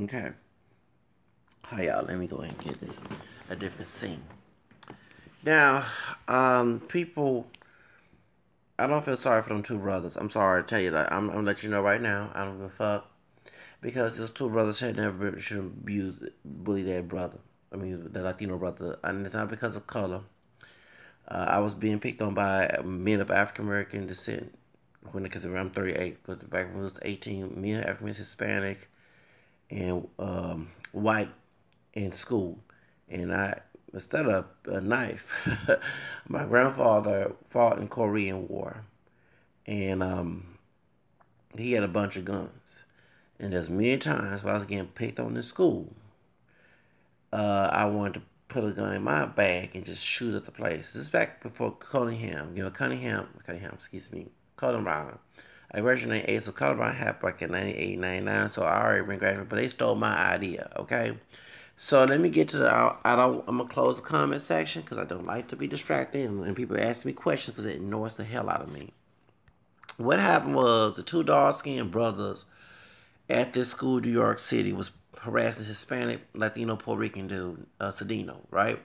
Okay. Hi y'all. Let me go ahead and get this a different scene. Now, people, I don't feel sorry for them two brothers. I'm sorry to tell you that. I'm gonna let you know right now. I don't give a fuck because those two brothers had never should abused, bully that brother. I mean, the Latino brother, and it's not because of color. I was being picked on by men of African American descent because I'm 38, but back when I was 18, men of African Hispanic and white in school, and I instead of a knife, my grandfather fought in Korean War, and he had a bunch of guns. And there's many times when I was getting picked on in school, I wanted to put a gun in my bag and just shoot at the place. This is back before Cunningham, Cunningham, excuse me, Columbine. I graduated in 8, so Columbine happened back in 98, 99, so I already been graduated, but they stole my idea, okay? So let me get to I'm gonna close the comment section because I don't like to be distracted and people ask me questions because it annoys the hell out of me. What happened was the two dark skinned brothers at this school in New York City was harassing Hispanic, Latino, Puerto Rican dude, Cedeño, right?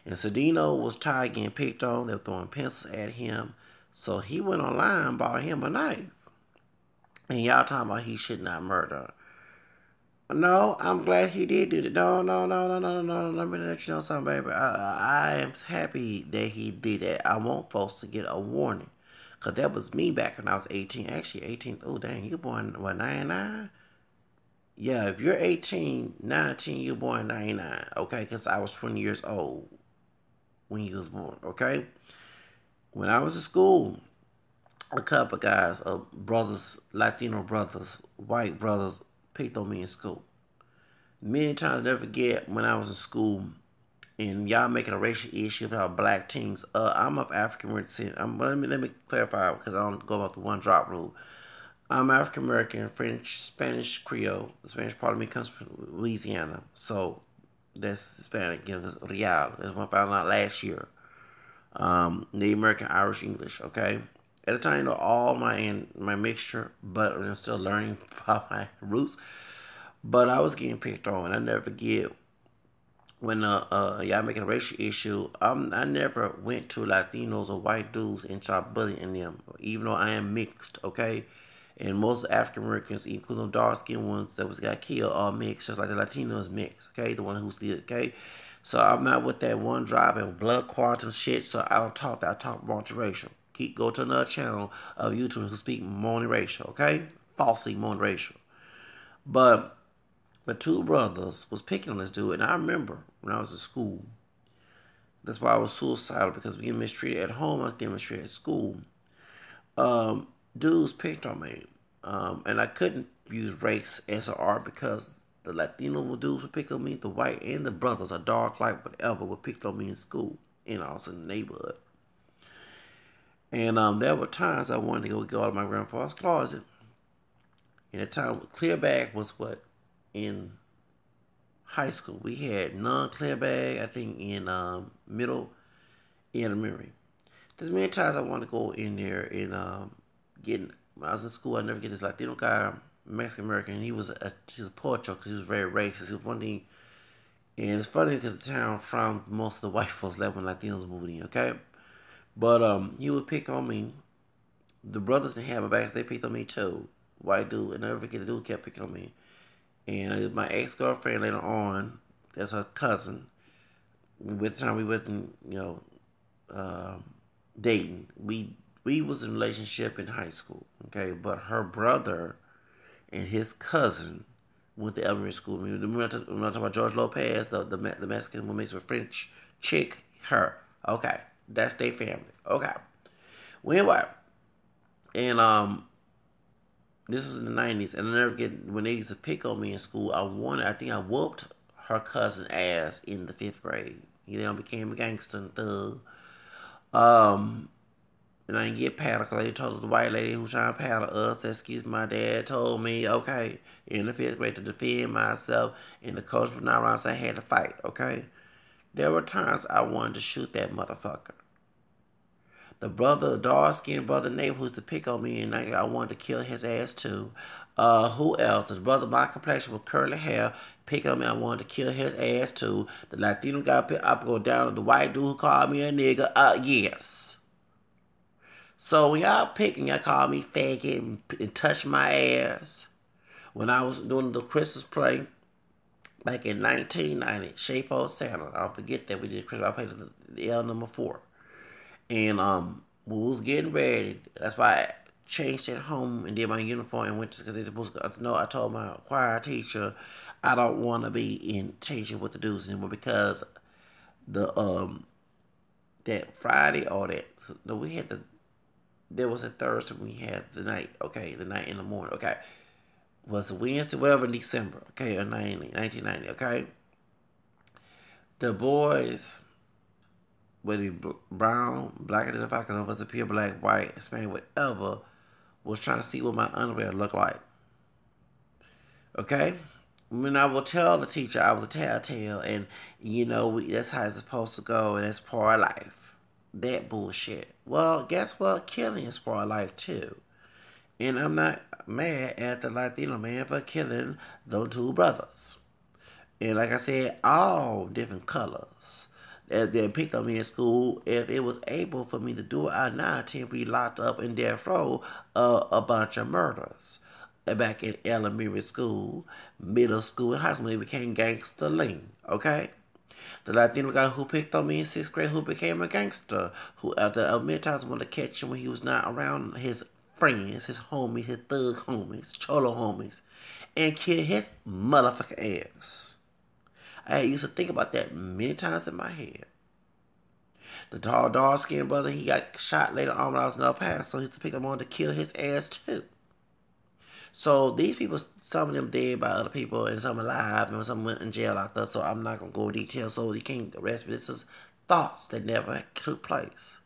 And Cedeño was tired getting picked on. They were throwing pencils at him. So he went online and bought him a knife. And y'all talking about he should not murder. No, I'm glad he did do that. No, no, no, no, no, no, no. Let me let you know something, baby. I am happy that he did that. I want folks to get a warning. Because that was me back when I was 18. Actually, 18. Oh, dang, you born, what, 99? Yeah, if you're 18, 19, you're born 99. Okay, because I was 20 years old when you was born. Okay? When I was in school, a couple guys, brothers, Latino brothers, white brothers, picked on me in school. Many times I never forget when I was in school and y'all making a racial issue about black teens. I'm of African American descent. Let me clarify because I don't go about the one drop rule. I'm African American, French, Spanish, Creole. The Spanish part of me comes from Louisiana, so that's Hispanic. You know, Real. That's what I found out last year. Native American, Irish, English. Okay. At the time, you know all my mixture, but I'm still learning about my roots. But I was getting picked on. I never forget when y'all making a racial issue. I never went to Latinos or white dudes and started bullying them, even though I am mixed. Okay. And most African Americans, including dark skinned ones that was got killed, are mixed, just like the Latinos mixed. Okay, the one who's the okay. So I'm not with that one drop and blood quantum shit. So I don't talk that. I talk multiracial. Go to another channel of YouTube who speak monoracial. Okay, falsely monoracial. But the two brothers was picking on this dude, and I remember when I was in school. That's why I was suicidal because we getting mistreated at home. I was getting mistreated at school. Um, Dudes picked on me, and I couldn't use race as an art because the Latino dudes would pick on me, the white and the brothers, a dark, light, whatever, would pick on me in school, and also in the neighborhood. And there were times I wanted to go out of my grandfather's closet, and the time clear bag was what in high school we had non-clear bag. I think in middle elementary. There's many times I want to go in there and get. When I was in school, I never get this Latino guy, Mexican American. He's a poacher because he was very racist. He was one thing, and it's funny because the town from most of the white folks left when Latinos moved in. Okay, but he would pick on me. The brothers didn't have my backs. They picked on me too. White dude, and I never forget the dude kept picking on me. And my ex girlfriend later on, that's her cousin. With the time we went and uh, dating. We was in a relationship in high school, okay? But her brother and his cousin went to elementary school. We're not talking about George Lopez, the Mexican woman with French chick, her. Okay, that's their family. Okay. Well, anyway, and this was in the '90s, and I never get when they used to pick on me in school. I think I whooped her cousin ass in the 5th grade. He then became a gangster and thug. Um, And I didn't get paddled because I told the white lady who was trying to paddle us, excuse my dad, told me, okay, in the 5th grade to defend myself, and the coach was not around, so I had to fight, okay? There were times I wanted to shoot that motherfucker. The dark skinned brother neighbor who used to pick on me, and I wanted to kill his ass too. Who else? His brother, my complexion with curly hair, pick on me. I wanted to kill his ass too. The Latino guy pick up, go down to the white dude who called me a nigga. Yes. So when y'all picking, y'all call me faggot and touch my ass. When I was doing the Christmas play back in 1990, Shape of Santa. I'll forget that we did Christmas. I played the L number 4. And we was getting ready. That's why I changed at home and did my uniform and went to, because they supposed to know. I told my choir teacher I don't want to be in teaching with the dudes anymore, because the that Friday or that no, we had the, there was a Thursday we had the night, okay, the night in the morning, okay, was Wednesday, whatever, in December, okay, or 1990, okay. The boys, whether it be brown, black identified, because it was a pure black, white, Hispanic, whatever, was trying to see what my underwear looked like. Okay? When I will tell the teacher I was a telltale, and that's how it's supposed to go, and that's part of life. That bullshit. Well, guess what? Killing is part of life too. And I'm not mad at the Latino man for killing those 2 brothers. And like I said, all different colors. They picked on me in school. If it was able for me to do it, I'd now to be locked up in death row a bunch of murders. Back in elementary school, middle school, and high school, it became gangster lean. Okay? The Latino guy who picked on me in 6th grade, who became a gangster, who at the many times wanted to catch him when he was not around his friends, his homies, his thug homies, cholo homies, and kill his motherfucking ass. I used to think about that many times in my head. The tall, dark-skinned brother, he got shot later on when I was in El Paso. He used to pick him on to kill his ass too. So these people, some of them dead by other people, and some alive, and some went in jail out there. So I'm not gonna go into detail, so you can't arrest me. This is thoughts that never took place.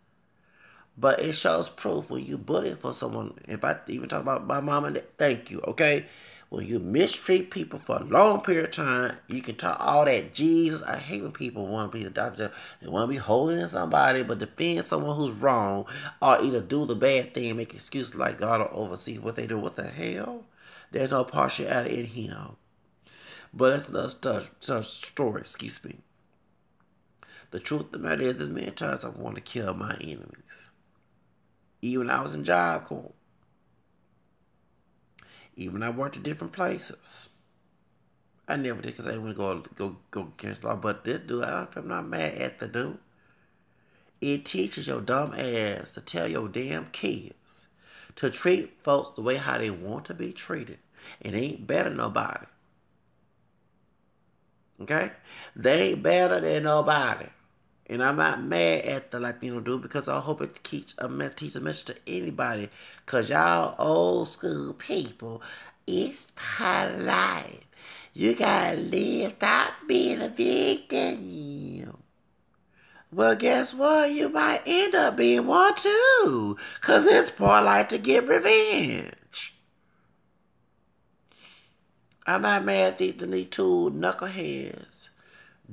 But it shows proof when you bully for someone. If I even talk about my mom and dad, thank you, okay? When you mistreat people for a long period of time, you can talk all that Jesus. I hate when people want to be the doctor. They want to be holding somebody, but defend someone who's wrong, or either do the bad thing and make excuses like God will oversee what they do. What the hell? There's no partiality in Him. But that's another story, excuse me. The truth of the matter is many times I want to kill my enemies. Even when I was in Job Corps. Even when I worked at different places. I never did, because I didn't want to go against law. But this dude, I'm not mad at the dude. It teaches your dumb ass to tell your damn kids to treat folks the way how they want to be treated. It ain't better than nobody. Okay? They ain't better than nobody. And I'm not mad at the Latino dude, because I hope it teach a message to anybody. Because y'all old school people, it's part of life. You gotta live. Stop being a victim. Well, guess what? You might end up being one too. Because it's part of life to get revenge. I'm not mad at these 2 knuckleheads,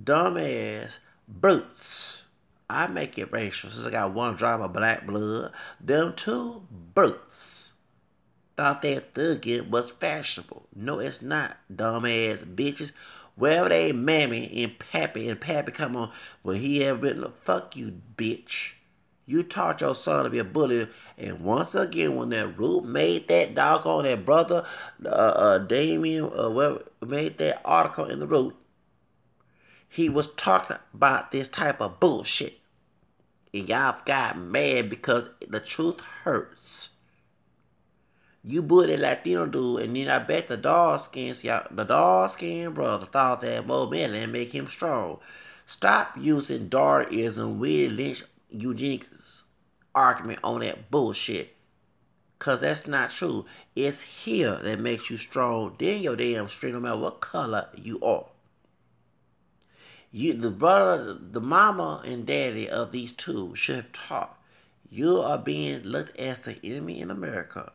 dumbass brutes. I make it racial since I got 1 drop of black blood. Them 2 brutes thought that thugging was fashionable. No, it's not, dumbass bitches. Wherever they mammy and pappy come on, when he have written, fuck you, bitch. You taught your son to be a bully, and once again, when that Root made that doggone, that brother, Damien, made that article in the Root, he was talking about this type of bullshit. And y'all got mad because the truth hurts. You bullied Latino dude, and then I bet the dark-skinned brother thought that more man make him strong. Stop using Darwism, Willie Lynch, eugenics argument on that bullshit. Because that's not true. It's here that makes you strong. Then your damn strength, no matter what color you are. The brother, the mama and daddy of these 2 should have taught. You are being looked as the enemy in America.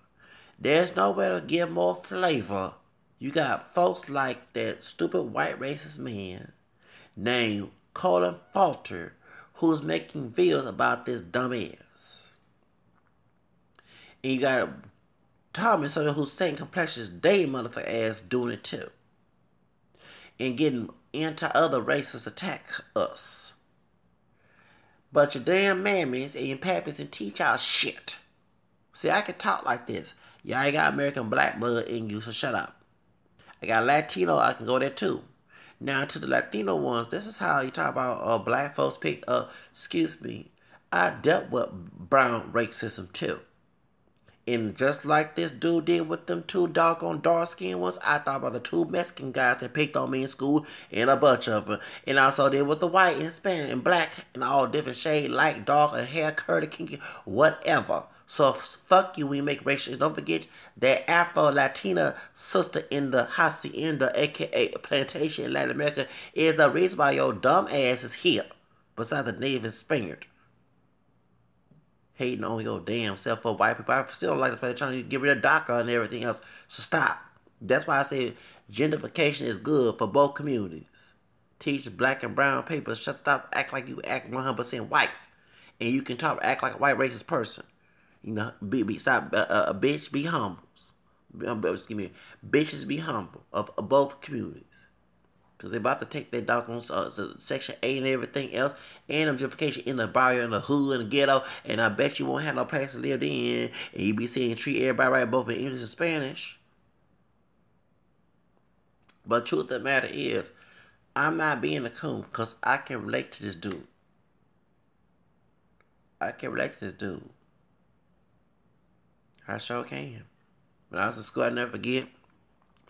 There's nowhere to give more flavor. You got folks like that stupid white racist man named Colin Falter, who's making videos about this dumbass. And you got Tom and someone who's same complexion, they motherfucker ass doing it too. And getting anti-other races attack us. But your damn mammies and your pappies and teach y'all shit. See, I can talk like this. Y'all ain't got American black blood in you, so shut up. I got Latino, I can go there too. Now to the Latino ones, this is how you talk about black folks pick up. Excuse me, I dealt with brown racism too. And just like this dude did with them two doggone dark-skinned ones, I thought about the two Mexican guys that picked on me in school and a bunch of them. And also did with the white and Hispanic and black and all different shades, light, dark, and hair, curly, kinky, whatever. So fuck you when you make racial. Don't forget that Afro-Latina sister in the hacienda, aka plantation in Latin America, is the reason why your dumb ass is here. Besides the native and Spaniard. Hating on your damn self for white people. I still don't like this, but they're trying to get rid of DACA and everything else. So stop. That's why I say gentrification is good for both communities. Teach black and brown people. Stop acting like you act 100% white. And you can act like a white racist person. You know, stop, bitch, be humble. Excuse me, bitches be humble of both communities. Because they're about to take their doggone Section 8 and everything else, and gentrification in the barrio, in the hood, in the ghetto, and I bet you won't have no place to live in, and you be seeing treat everybody right both in English and Spanish. But truth of the matter is, I'm not being a coon, because I can relate to this dude. I can relate to this dude. I sure can. When I was in school, I never forget.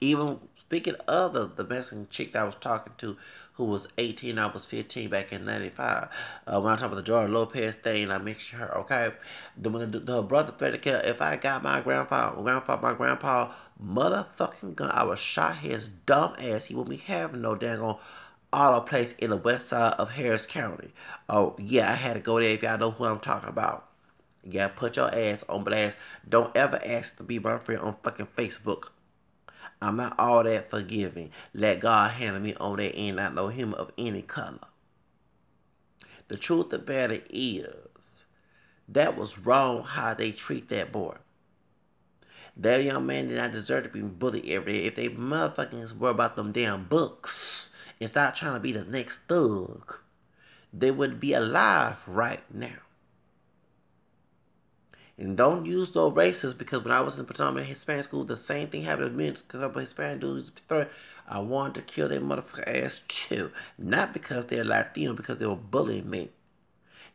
Even speaking of the Mexican chick that I was talking to, who was 18, I was 15 back in 95. When I talk about the George Lopez thing, I mentioned her, okay? When the brother threatened to kill, if I got my grandpa, motherfucking gun, I would shot his dumb ass. He wouldn't be having no daggone auto place in the west side of Harris County. Oh, yeah, I had to go there if y'all know who I'm talking about. You gotta put your ass on blast. Don't ever ask to be my friend on fucking Facebook. I'm not all that forgiving. Let God handle me on that end. I know him of any color. The truth of the matter is, that was wrong how they treat that boy. That young man did not deserve to be bullied every day. If they motherfuckers worry about them damn books and stop trying to be the next thug, they wouldn't be alive right now. And don't use those races, because when I was in Potomac Hispanic school, the same thing happened to me. Because I'm a Hispanic dude, I wanted to kill their motherfucker ass too. Not because they're Latino, because they were bullying me.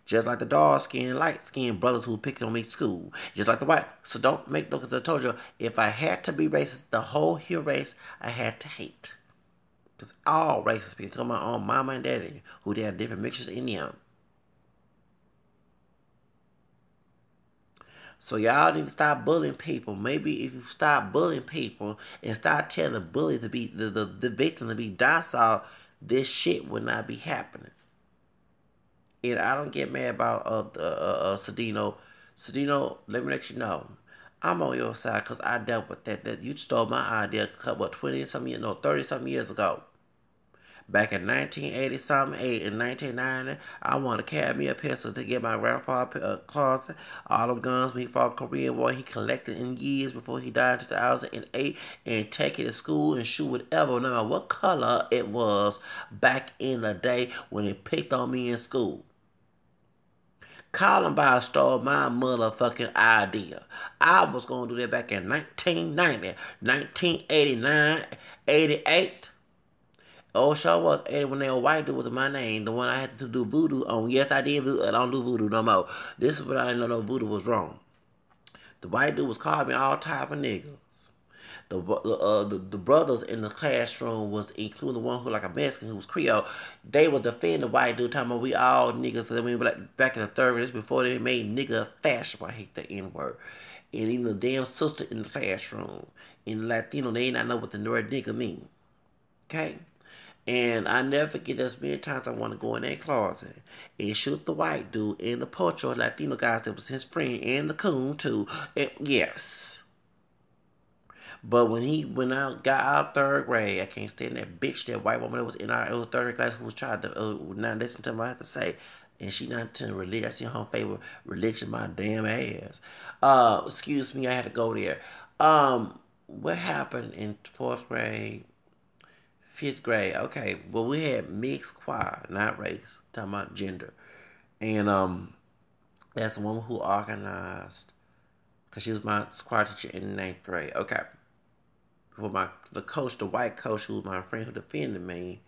Just like the dark-skinned, light-skinned brothers who picked on me at school. Just like the white. So don't make no, because I told you, if I had to be racist, the whole human race, I had to hate. Because all races, because my own mama and daddy, who they had different mixtures in them. So y'all need to stop bullying people. Maybe if you stop bullying people and start telling the bully to be the victim to be docile, this shit would not be happening. And I don't get mad about Cedeño. Cedeño, let me let you know, I'm on your side because I dealt with that. That you stole my idea a couple 20-something years, no, 30-something years ago. Back in 1980-something, in 1990, I wanted to carry me a pistol to get my grandfather closet. All the guns when he fought Korean War, he collected in years before he died in 2008, and take it to school and shoot whatever, no matter what color it was, back in the day when it picked on me in school. Columbine stole my motherfucking idea. I was going to do that back in 1990, 1989, 88. Oh, sure was 80 when they were white dude with my name. The one I had to do voodoo on. Yes, I did voodoo. I don't do voodoo no more. This is when I didn't know voodoo was wrong. The white dude was calling me all type of niggas. The brothers in the classroom was including the one who like a Mexican who was Creole. They would defend the white dude talking about we all niggas. Then we were like back in the 30s before they made nigga fashionable. I hate the N-word. And even the damn sister in the classroom. In Latino, they ain't not know what the word nigga mean. Okay? And I never forget there's many times I want to go in that closet and shoot the white dude and the poacher Latino guys that was his friend and the coon too. And yes. But when I got out third grade, I can't stand that bitch, that white woman that was in our third grade class who was trying to not listen to what I have to say. And she not to religion. I see her favor religion my damn ass. Excuse me, I had to go there. What happened in fourth grade, fifth grade? Okay, well we had mixed choir, not race. Talking about gender, and that's the woman who organized, cause she was my choir teacher in ninth grade. Okay, for the coach, the white coach who was my friend who defended me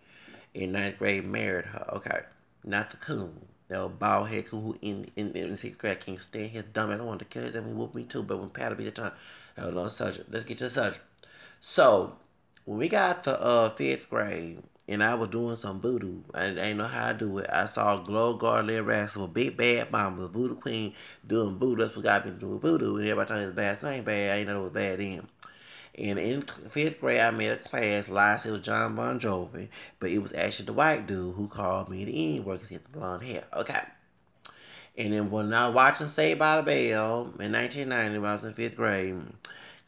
in ninth grade, married her. Okay, not the coon. That was bald head coon who in sixth grade can't stand his dumb ass. I wanted to kill his ass and whoop me too, but when Pat be the time, that was no subject. Let's get to the subject. So when we got to fifth grade and I was doing some voodoo, I didn't know how to do it. I saw Glow Guard Lil Rascal, a big bad mama, the voodoo queen doing voodoo. That's what got me doing voodoo. And everybody thought it was bad. Name bad. I didn't know it was bad then. And in fifth grade, I made a class. Lies it was John Bon Jovi, but it was actually the white dude who called me the N word because he had the blonde hair. Okay. And then when I was watching Saved by the Bell in 1990, when I was in fifth grade,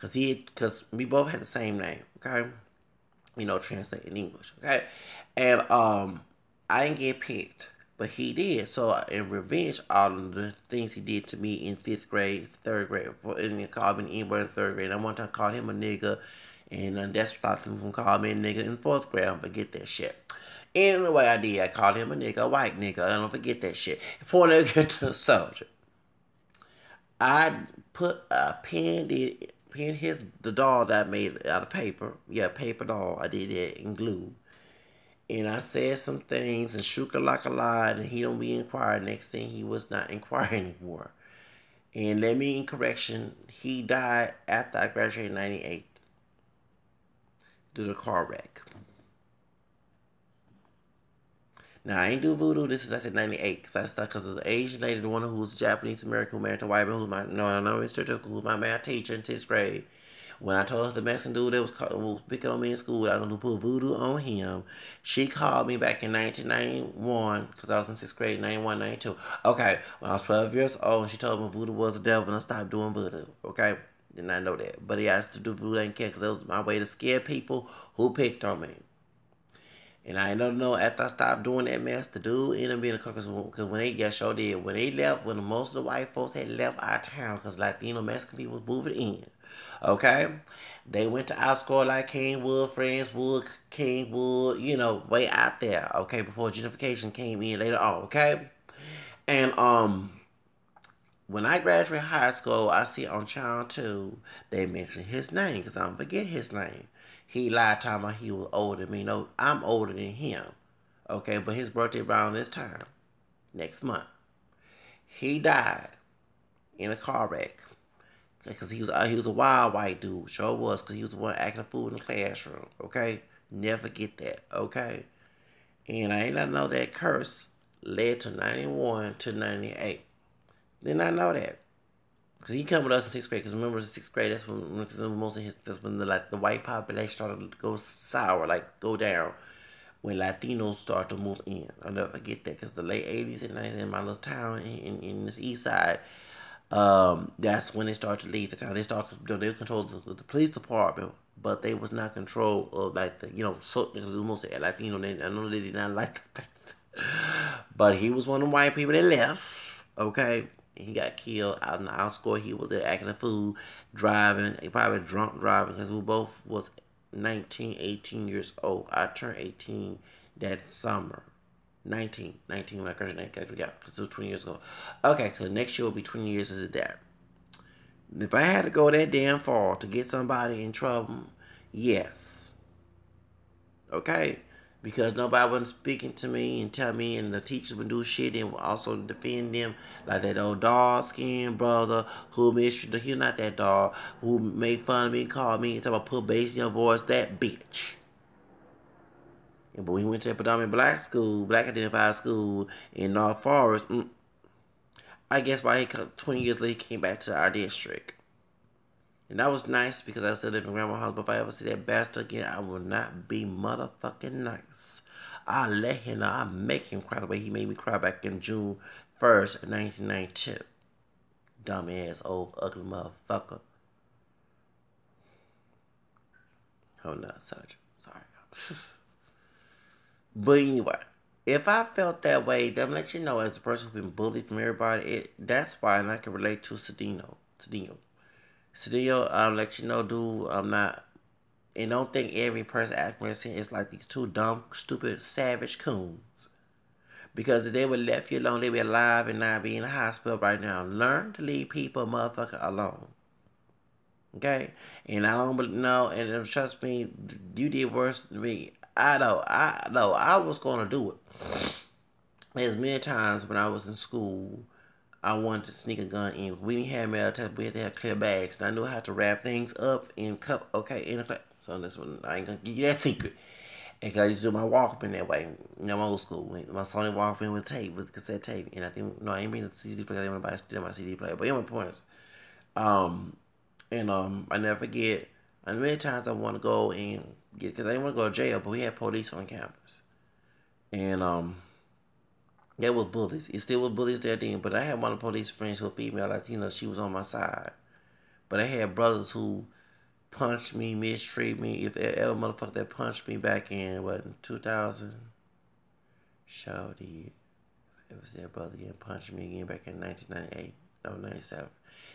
because we both had the same name. Okay. Translate in English. Okay. And I didn't get picked, but he did. So in revenge, all of the things he did to me in fifth grade, third grade, and he called me an N-word in third grade. I one time called him a nigga, and that's what stopped him from calling me a nigga in fourth grade. I don't forget that shit. Anyway, I did. I called him a nigga, a white nigga. I don't forget that shit. Before I get to the subject, I put a the doll that I made out of paper. Yeah, paper doll. I did that in glue. And I said some things and shook her like a lie, and he don't be inquired. Next thing, he was not inquiring anymore. And let me in correction, he died after I graduated in 98 due to a car wreck. Now, I ain't do voodoo. This is, I said 98, because I started because of the Asian lady, the one who was Japanese American, who married a white man, who was my, no, I know Mr. who was my math teacher in 6th grade. When I told her the Mexican dude that was picking on me in school, I was going to put voodoo on him. She called me back in 1991, because I was in 6th grade, 91, 92. Okay, when I was 12 years old, she told me voodoo was the devil, and I stopped doing voodoo. Okay, did not know that. But he asked to do voodoo and care, because that was my way to scare people who picked on me. And I don't know, after I stopped doing that mess, the dude ended up being a cookie. Because when they, yeah, sure did. When they left, when most of the white folks had left our town, because Latino Mexican people was moving in. Okay? They went to our school like Kingwood, Friendswood, Kingwood, way out there. Okay? Before gentrification came in later on. Okay? And, when I graduated high school, I see on Channel 2, they mentioned his name, because I don't forget his name. He lied talking about he was older than me. No, I'm older than him. Okay, but his birthday around this time, next month. He died in a car wreck. Because he was a wild white dude. Sure was, because he was the one acting a fool in the classroom. Okay? Never forget that. Okay? And I ain't not know that curse led to 91 to 98. Did not know that. Because he come with us in 6th grade. Because remember, in 6th grade, that's when most of that's when the white population started to go sour, like go down. When Latinos start to move in. I'll never forget that. Because the late 80s and 90s in my little town in this east side, that's when they started to leave the town. They controlled the police department, but they was not control of like the, so because it was mostly Latino. I know they did not like the fact. But he was one of the white people that left. Okay. He got killed out in the outscore. He was there acting a fool, driving, probably drunk driving, because we both was 19, 18 years old. I turned 18 that summer. 19 when I graduated. I forgot, because it was 20 years ago. Okay, so next year will be 20 years of that. If I had to go that damn far to get somebody in trouble, yes. Okay? Because nobody wasn't speaking to me and tell me, and the teachers would do shit and would also defend them, like that old dog-skinned brother who made sure that he not that dog, who made fun of me, called me, and talking about put bass in your voice, that bitch. And but we went to a predominant black school, black identified school in North Forest. I guess why 20 years later he came back to our district. And that was nice because I still live in grandma's house. But if I ever see that bastard again, I will not be motherfucking nice. I'll let him know. I'll make him cry the way he made me cry back in June 1st, 1992. Dumbass, old, ugly motherfucker. Oh, no, such. Sorry. But anyway, if I felt that way, then let you know, as a person who's been bullied from everybody, that's why, and I can relate to Cedeño. Cedeño, let you know, dude, I'm not. And don't think every person acting is like these two dumb, stupid, savage coons. Because if they would left you alone, they'd be alive and not be in the hospital right now. Learn to leave people, motherfucker, alone. Okay? And I don't know, and trust me, you did worse than me. I was going to do it. There's many times when I was in school, I wanted to sneak a gun in. We didn't have metal detectors, we had to have clear bags. And I knew how to wrap things up in cup, okay, in a clip. So this one, I ain't gonna give you that secret. And cause I used to do my Walkman that way. You know, my old school. My Sony Walkman with tape, with cassette tape. And I think, no, I ain't mean the CD player. I didn't want to buy my CD player. But anyway, point is, um, I never forget. And many times I want to go and get, cause I didn't want to go to jail, but we had police on campus. And there was bullies. It still was bullies there then. But I had one of the police friends who was female Latina. She was on my side. But I had brothers who punched me, mistreat me. If ever motherfucker that punched me back in, what, in 2000? Shawty. It was that brother again punched me again back in 1998. No, 97.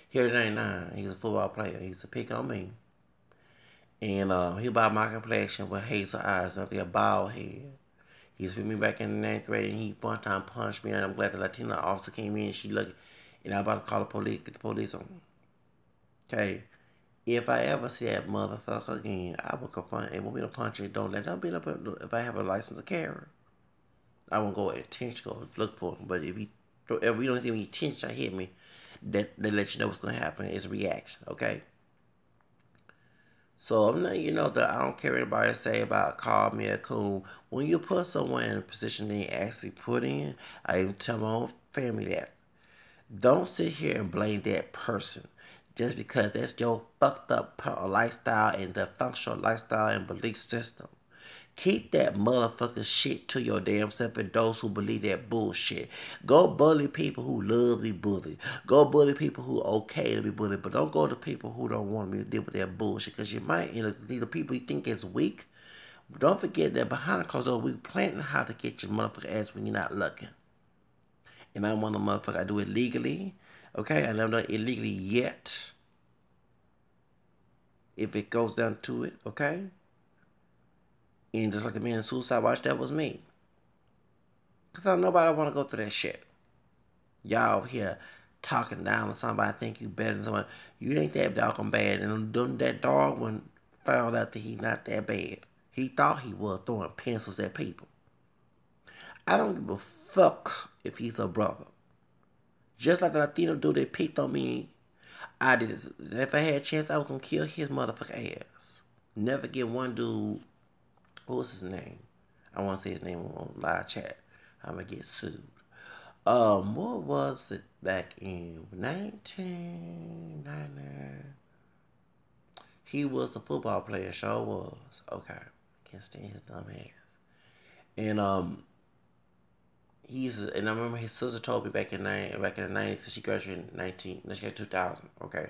He was 99. He was a football player. He used to pick on me. And he about my complexion with hazel eyes and a bald head. He used to pick me back in the 9th grade and he one time punched me. And I'm glad the Latina officer came in. She looked, and I about to call the police, get the police on me. Okay. If I ever see that motherfucker again, I will confront him. Want me to punch him? Don't let that be up. If I have a license to carry, I won't go intentionally go look for him. But if you don't see any intention to hit me, that let you know what's gonna happen. It's a reaction, okay? So I'm not, that I don't care what anybody say about call me a coon. When you put someone in a position they actually put in, I even tell my own family that. Don't sit here and blame that person just because that's your fucked up lifestyle and the functional lifestyle and belief system. Keep that motherfucking shit to your damn self and those who believe that bullshit. Go bully people who love to be bullied. Go bully people who okay to be bullied. But don't go to people who don't want me to deal with that bullshit. Because you might, the people you think is weak. Don't forget that behind closed doors, we planning how to get your motherfucking ass when you're not looking. And I'm one of the motherfuckers. I do it legally. Okay? I never done it illegally yet. If it goes down to it. Okay? And just like the man in Suicide Watch, that was me. Because nobody want to go through that shit. Y'all here talking down on somebody, think you better than someone. You ain't that doggone bad. And that dog one found out that he not that bad. He thought he was throwing pencils at people. I don't give a fuck if he's a brother. Just like the Latino dude that picked on me, I did it. If I had a chance, I was going to kill his motherfucking ass. Never get one dude. What was his name? I want to say his name on live chat. I'm going to get sued. What was it back in 1999? He was a football player, sure was. Okay. Can't stand his dumb ass. And, and I remember his sister told me back in the 90s, because she graduated in 2000, okay?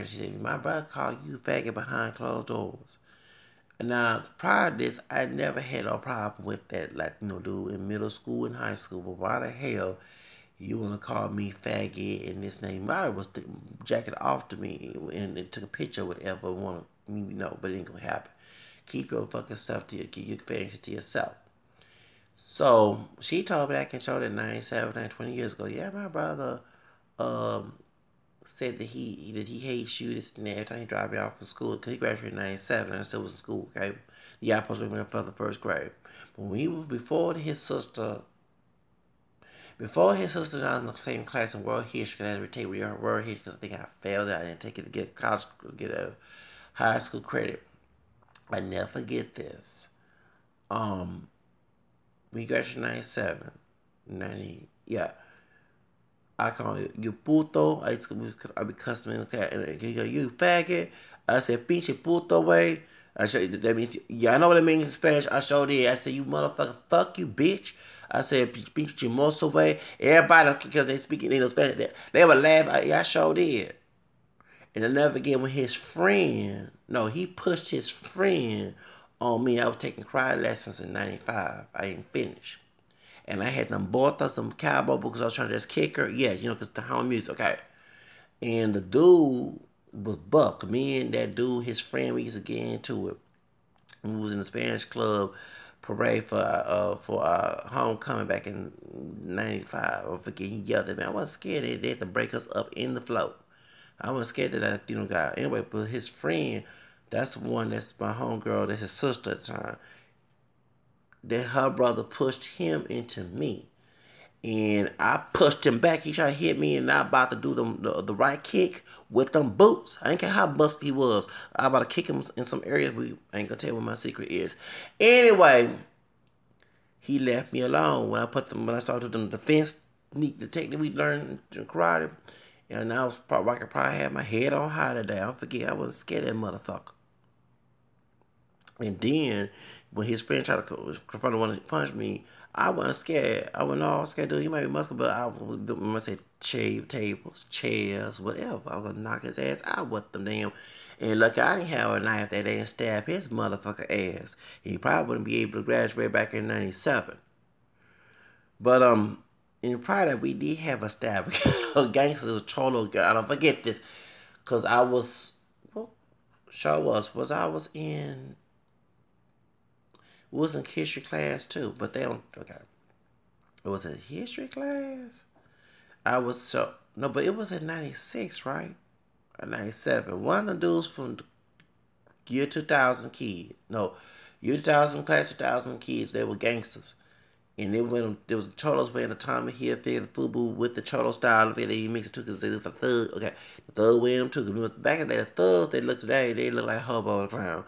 She said, my brother called you faggot behind closed doors. Now, prior to this, I never had a problem with that Latino dude in middle school and high school. But why the hell you want to call me faggot and this name? I was jacking off to me and it took a picture or whatever. Want me to know, but it ain't going to happen. Keep your fucking self to keep your fantasy to yourself. So, she told me that I can show that 20 years ago. Yeah, my brother said that he hates you this and that every time he drive me off from school because he graduated in 97 and I still was in school, okay? Yeah, I supposed to be for the first grade. But when he was before his sister and I was in the same class in world history, I had to retake world history because I think I failed it. I didn't take it to get college, get a high school credit. I never forget this. We graduated in 97, 90, yeah. I call it you puto. I be cussing in the class. And he go, you faggot. I said, pinche puto way. I show you that means, yeah, I know what it means in Spanish. I showed it. I said, you motherfucker, fuck you, bitch. I said, pinche chimoso way. Everybody, because they speak in Spanish, they would laugh. Yeah, I showed it. And I never forget when he pushed his friend on me. I was taking karate lessons in 95. I didn't finish. And I had them botas, some cowboy books. I was trying to just kick her. Yeah, because the home music, okay. And the dude was Buck. Me and that dude, his friend, we used to get into it. We was in the Spanish club parade for our homecoming back in '95. I forget. He yelled at me. I wasn't scared that they had to break us up in the float. I wasn't scared that I got anyway. But his friend, that's the one that's my homegirl. That's his sister at the time. That her brother pushed him into me. And I pushed him back. He tried to hit me, and I about to do the right kick with them boots. I ain't care how busted he was. I about to kick him in some areas. I ain't gonna tell you what my secret is. Anyway, he left me alone when I started doing the defense, the technique we learned in karate. And I I could probably have my head on high today. I don't forget I wasn't scared of that motherfucker. And then when his friend tried to confront the one that punched me, I wasn't scared. I wasn't all scared, dude. He might be muscular, but I was going to say tables, chairs, whatever. I was going to knock his ass out with them damn. And lucky I didn't have a knife that didn't stab his motherfucker ass. He probably wouldn't be able to graduate back in '97. But in Pride we did have a stab. A gangster was Cholo. I don't forget this. Cause I was I was in history class too, but they don't. Okay, it was a history class. I was no, but it was in '96, right? Or '97. One of the dudes from the year 2000 kid. No, year 2000 class 2000 kids. They were gangsters, and there was Cholos wearing the Tommy Hilfiger, the FUBU with the Cholo style of it. They mixed it too because they look like thug. Okay, the thug wearing them too. Back in the day, the thugs they look today, they look like Hobo the Clown.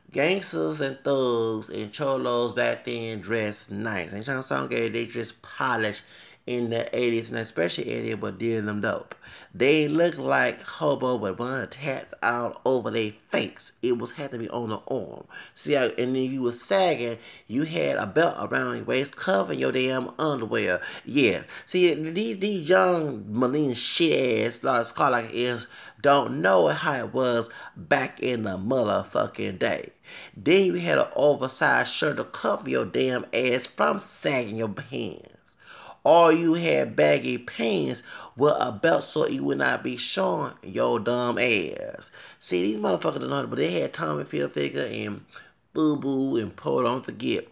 Gangsters and thugs and cholos back then dressed nice. Ain't trying to sound gay, they dressed polished in the 80s and especially 80s, but did them dope. They look like hobo with one of the tats out over their face. It was had to be on the arm. See, and then you was sagging, you had a belt around your waist covering your damn underwear. Yes. See, these young Malene shit ass, let's call like it is, don't know how it was back in the motherfucking day. Then you had an oversized shirt to cover your damn ass from sagging your pants. Or you had baggy pants with a belt so you would not be showing your dumb ass. See, these motherfuckers don't know, but they had Tommy Hilfiger and Boo Boo and Poe, don't forget.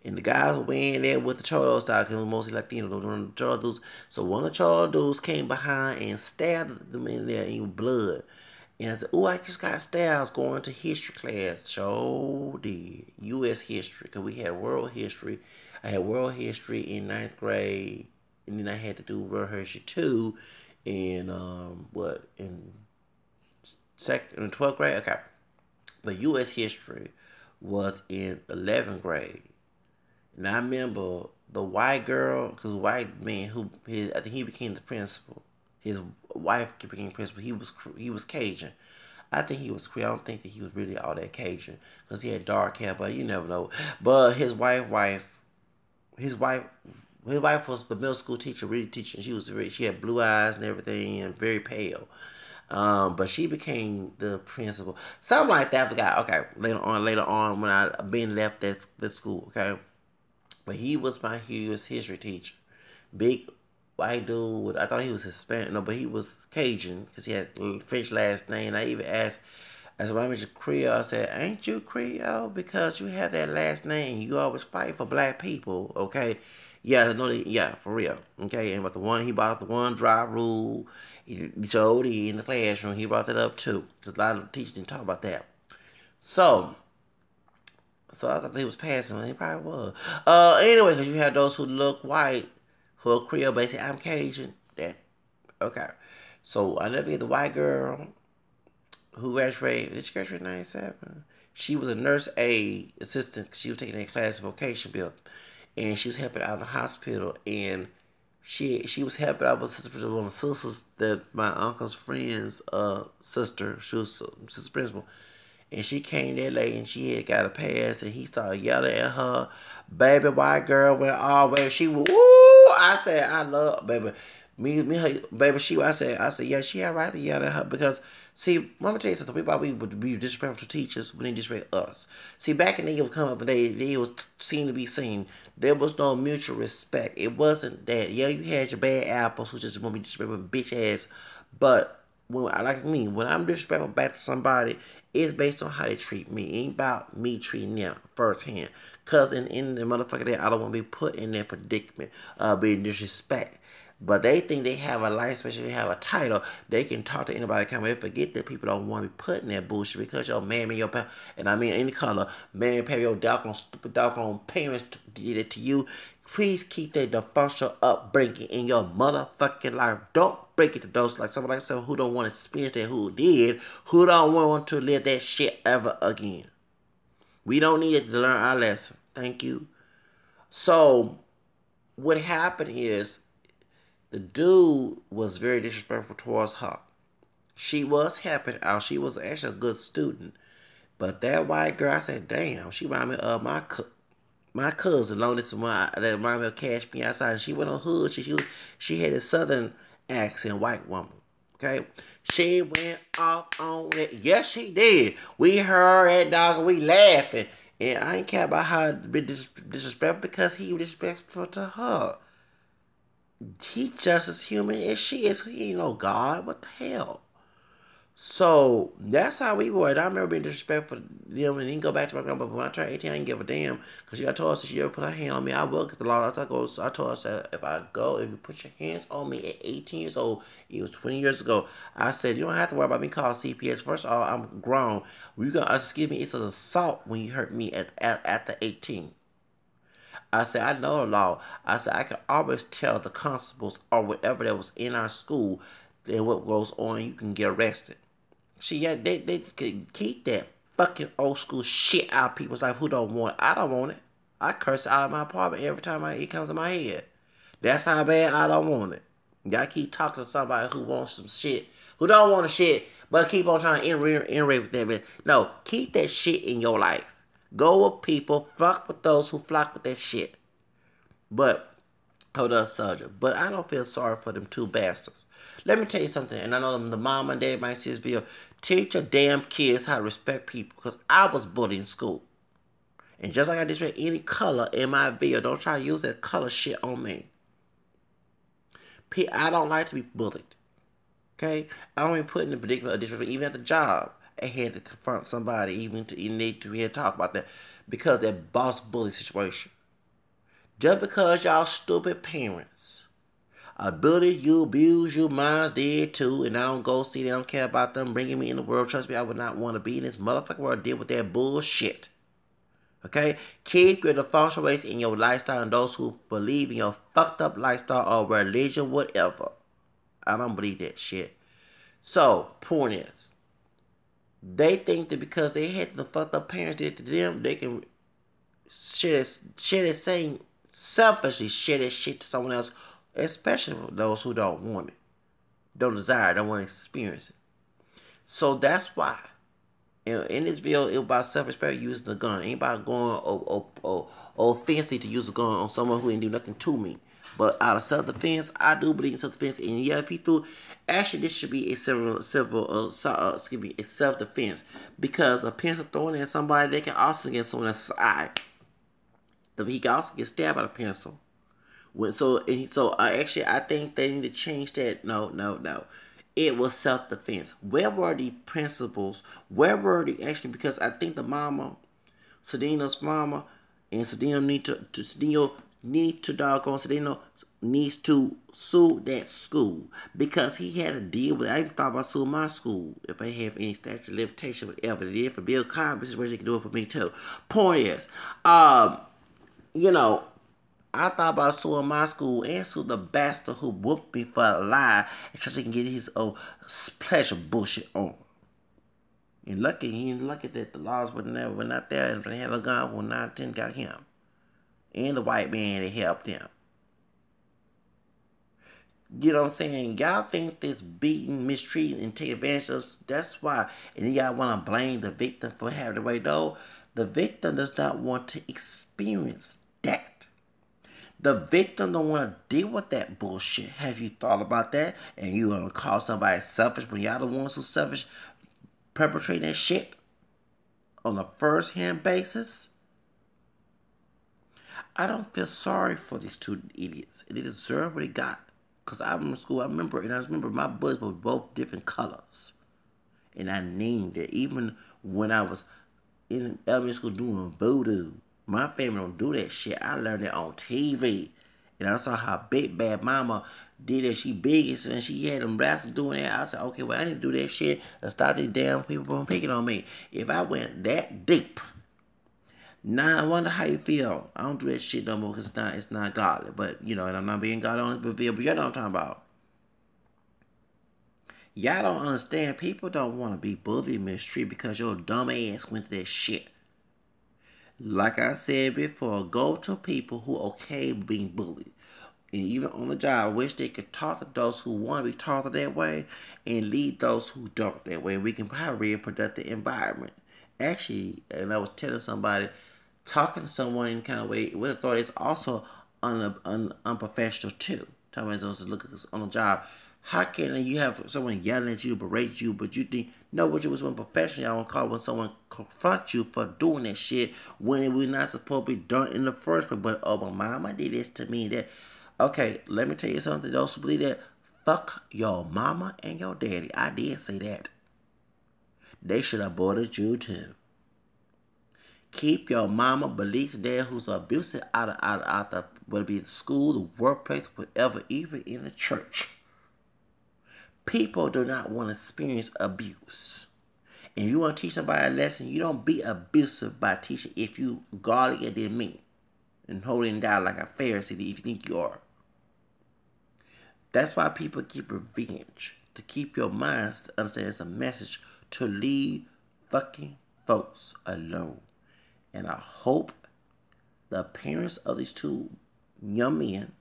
And the guys were wearing that with the Cholo style, because it was mostly Latino, the Cholo dudes. So one of the Cholo dudes came behind and stabbed them in there in blood. And I said, oh, I just got stabbed going to history class. So did. U.S. history, because we had world history. I had world history in 9th grade, and then I had to do world history 2 in, in 12th grade? Okay. But U.S. history was in 11th grade. And I remember the white girl, because white man, I think he became the principal. His wife became principal. He was Cajun. I think he was Creole. I don't think that he was really all that Cajun because he had dark hair, but you never know. But his wife was the middle school teacher, really teaching. She had blue eyes and everything, and very pale. But she became the principal, something like that. I forgot. Okay, later on when I been left that school. Okay, but he was my history teacher, big white dude. I thought he was Hispanic. No, but he was Cajun because he had French last name. I even asked, as when I mentioned Creole, I said, "Ain't you Creole? Because you have that last name. You always fight for black people, okay?" Yeah, no, yeah, for real, okay. And but he brought the one dry rule. He showed in the classroom. He brought that up too, because a lot of teachers didn't talk about that. So I thought he was passing. He probably was. Anyway, because you had those who look white, who are Creole, but they say, I'm Cajun. That okay. So I never get the white girl who graduated. Did she graduate in '97? She was a nurse aide assistant. She was taking a class of vocation build, and she was helping out in the hospital. And she was helping out with one of the sisters that my uncle's friend's sister. She was sister principal. And she came that late and she had got a pass and he started yelling at her. Baby, white girl went all the way. She was, woo! I said, I love, baby. Her, baby, I said, yeah, she had right to yell at her because, see, let me tell you something. We thought we would be disrespectful to teachers when they disrespect us. See, back in the day, it would come up and they was seen to be seen. There was no mutual respect. It wasn't that. Yeah, you had your bad apples who just want to be disrespectful bitch ass, but when I'm disrespectful back to somebody, it's based on how they treat me. It ain't about me treating them firsthand. Cause in the motherfucker day, I don't want to be put in that predicament of being disrespect. But they think they have a life, especially if they have a title. They can talk to anybody. Come, they forget that people don't want to be put in that bullshit because your mammy, your pa, and I mean any color, mammy, pay your doggone stupid doggone parents did it to you. Please keep that dysfunctional upbringing in your motherfucking life. Don't break it to those like somebody like someone who don't want to experience that, who did, who don't want to live that shit ever again. We don't need it to learn our lesson. Thank you. So what happened is the dude was very disrespectful towards her. She was helping out. She was actually a good student. But that white girl, I said, damn, she reminded me of my cousin, longest one that reminded me of Cash Me Outside. She went on hood. She had a southern accent, white woman. Okay, she went off on it. Yes, she did. We heard that dog and we laughing. And I ain't care about her being disrespectful because he was disrespectful to her. He just as human as she is. He ain't no God. What the hell? So that's how we were. And I remember being disrespectful to them and then go back to my grandma. But when I turned 18, I didn't give a damn. Because she told us if she ever put her hand on me, I will get the law. I told us that if you put your hands on me at 18 years old, it was 20 years ago, I said, you don't have to worry about me calling CPS. First of all, I'm grown. Excuse me, it's an assault when you hurt me at the 18. I said, I know the law. I said, I can always tell the constables or whatever that was in our school that what goes on, you can get arrested. They can keep that fucking old school shit out of people's life who don't want it. I don't want it. I curse out of my apartment every time it comes in my head. That's how bad I don't want it. You gotta keep talking to somebody who wants some shit, who don't want the shit, but keep on trying to iterate with that. No, keep that shit in your life. Go with people, fuck with those who flock with that shit. But, hold up, Sergeant. But I don't feel sorry for them two bastards. Let me tell you something, and I know the mom and dad might see this video. Teach your damn kids how to respect people, because I was bullied in school. And just like I disrespect any color in my video, don't try to use that color shit on me. I don't like to be bullied. Okay? I don't even put in the predicament of disrespect, even at the job. I had to confront somebody, even need to talk about that, because that boss bully situation. Just because y'all stupid parents bully you, abuse you, mine did too, and I don't go see them, I don't care about them bringing me in the world. Trust me, I would not want to be in this motherfucking world deal with that bullshit. Okay? Keep your dysfunctional ways in your lifestyle and those who believe in your fucked up lifestyle or religion, whatever. I don't believe that shit. So, point is, they think that because they had the fucked up parents did to them, they can share that same selfishly share that shit to someone else, especially those who don't want it, don't desire, don't want to experience it. So that's why in this video it was about self-respect using the gun. It ain't about going offensively to use a gun on someone who didn't do nothing to me. But out of self-defense, I do believe in self-defense. And yeah, if he threw, actually this should be a self-defense, because a pencil thrown at somebody, they can also get someone else's eye. He can also get stabbed by a pencil. Actually, I think they need to change that. No. It was self-defense. Where were the principles? Where were the actually? Because I think the mama, Cedeño's mama, and Cedeño needs to sue that school, because he had to deal with it. I even thought about suing my school if I have any statute of limitation, whatever. They did for Bill Cosby, situation, they can do it for me too. Point is, I thought about suing my school and sue the bastard who whooped me for a lie, and so he can get his pleasure bullshit on. And he ain't lucky that the laws were not there, and if they had a gun, well, 9 10 got him. And the white man that helped him. You know what I'm saying? Y'all think this beating, mistreating, and take advantage of us, that's why. And then y'all want to blame the victim for having the way. No, the victim does not want to experience that. The victim don't want to deal with that bullshit. Have you thought about that? And you want to call somebody selfish when y'all the ones who selfish perpetrating that shit on a first-hand basis? I don't feel sorry for these two idiots. They deserve what they got. Because I remember school, and I remember my books were both different colors. And I named it. Even when I was in elementary school doing voodoo, my family don't do that shit. I learned it on TV. And I saw how Big Bad Mama did it. She biggest and she had them rappers doing that. I said, okay, well, I need to do that shit and stop these damn people from picking on me. If I went that deep, now I wonder how you feel. I don't do that shit no more because it's not godly. But, you know, and I'm not being godly on this video, but you know what I'm talking about. Y'all don't understand. People don't want to be bullied and mistreated because your dumb ass went to that shit. Like I said before, go to people who okay being bullied. And even on the job, I wish they could talk to those who want to be taught that way and lead those who don't that way. We can probably a productive environment. Actually, and I was telling somebody, talking to someone in kind of way with authority is also unprofessional too. Talking about those look at this on the job. How can you have someone yelling at you, berate you, but you think, no, what you was unprofessional, y'all want to call when someone confront you for doing that shit when it was not supposed to be done in the first place. But, oh, my mama did this to me. That, okay, let me tell you something. Those who believe that, fuck your mama and your daddy. I did say that. They should have aborted you too. Keep your mama beliefs there who's abusive out of whether it be the school, the workplace, whatever, even in the church. People do not want to experience abuse. And if you want to teach somebody a lesson, you don't be abusive by teaching if you godly and then mean. And holding down like a Pharisee if you think you are. That's why people keep revenge. To keep your minds to understand it's a message to leave fucking folks alone. And I hope the parents of these two young men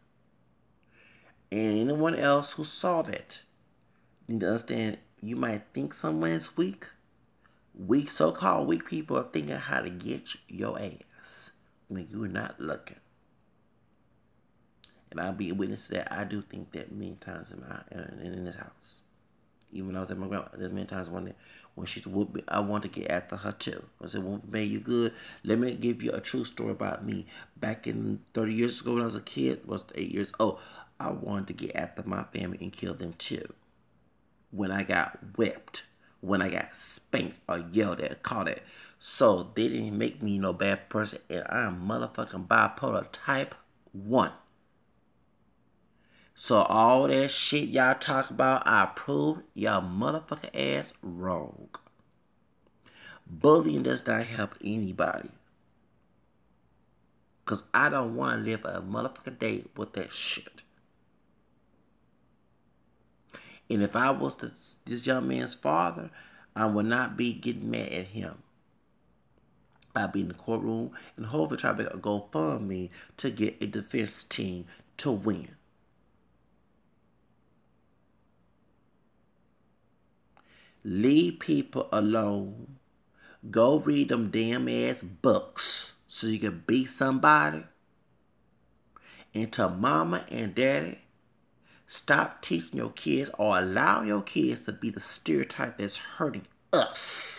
and anyone else who saw that need to understand you might think someone's weak. Weak, so-called weak people are thinking how to get your ass when you're not looking. And I'll be a witness to that. I do think that many times in this house. Even when I was at my grandma, there's many times when she's whooped me, I want to get after her too. I said, well, man, you good. Let me give you a true story about me. Back in 30 years ago when I was a kid, was 8 years old, I wanted to get after my family and kill them too. When I got whipped, when I got spanked or yelled at, called at. So they didn't make me no bad person, and I'm motherfucking bipolar type 1. So all that shit y'all talk about, I prove y'all motherfucking ass wrong. Bullying does not help anybody. Because I don't want to live a motherfucking day with that shit. And if I was this young man's father, I would not be getting mad at him. I'd be in the courtroom and hopefully try to go fund me to get a defense team to win. Leave people alone. Go read them damn ass books so you can be somebody. And to mama and daddy, stop teaching your kids or allow your kids to be the stereotype that's hurting us.